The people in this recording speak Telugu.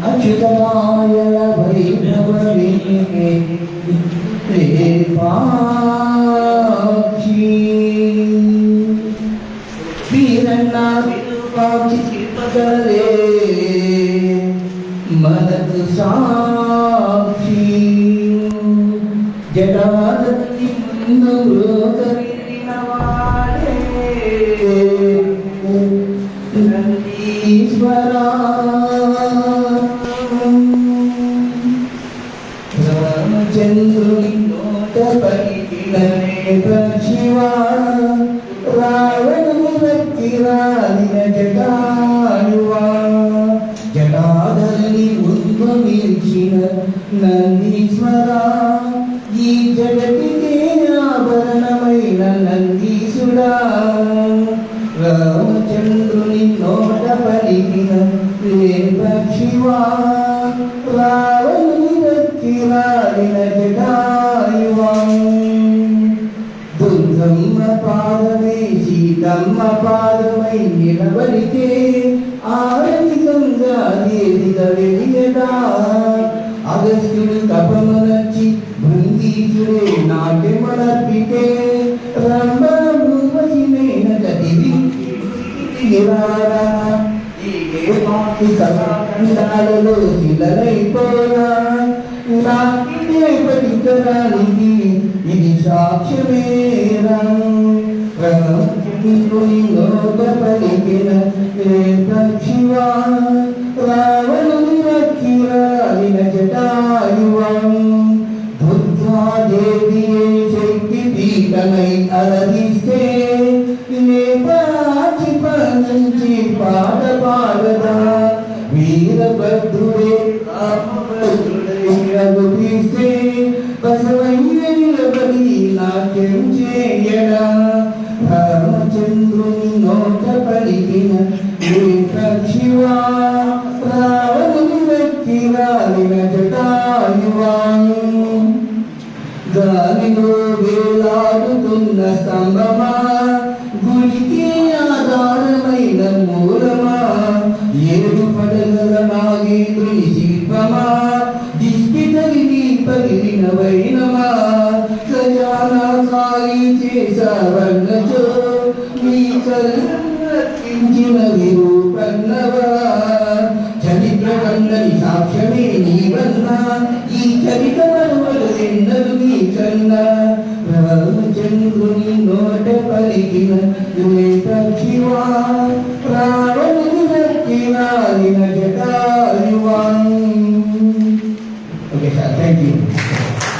अच्युतनाय वैष्णवे प्रेमाक्षी वीरन्ना विरूपाक्षी कृपकरे मनत साक्षी जटादत्ति मुन्दुरोकरिणवाडे नन्दीश्वरा रामचंद्रुनि नोट पलिकिन शिवा रावणुनि रक्किरालिन जटायुवा जटाधरनि उद्भविंచిన నందీశ్వరా ఈ జగతికే ఆభరణమైన నందీశుడా రామచంద్రుని నోట పలికిన శివా రావణుని రక్కిరాలిన జటాయువా దుర్గమ్మ పాదమే సీతమ్మ పాదమై నిలబడితే ఆరతి గంగా దేవిగా వెలిగదా అగస్త్యుడు తపమనర్చి భృంగీసుడే నాట్యమనర్పితే రంభ భూపసినైన కదివి కళాఖండాలలో శిలలైపోనా నాటితే పడితరానికి ఇది సాక్ష్యమేరా రామచంద్రుని నోట పలికిన శివా రావణుని రక్కిరాలిన జటాయువా దుర్గాదేవియే శక్తి పీఠమై అలరిస్తే లేపాచి పనుంచి పాట పాడదా వీరభద్రుడే రామభద్రుడై రఘుపిస్తే బసవయ్య నిలబడి నాట్యం చేయడా రామచంద్రుని నోట పలికిన శివా రావణుని రక్కిరాలిన జటాయువా గాలిలో వేలాడుతున్న స్తంభమా గుడికి ఆధారమైన మూలమా ఏడు పడగల నాగేంద్రుని శిల్పమా దిష్టి తగిలి పగిలిన వైనమా ఖజానా ఖాళీ చేసావన్నచో నీ కల్పించిన విరూపన్నవా చరిత్ర కన్నని సాక్ష్యమే నీవన్నా ఈ చరిత మరువలు ఎన్నరు నీ కన్నా రామచంద్రుని నోట పలికిన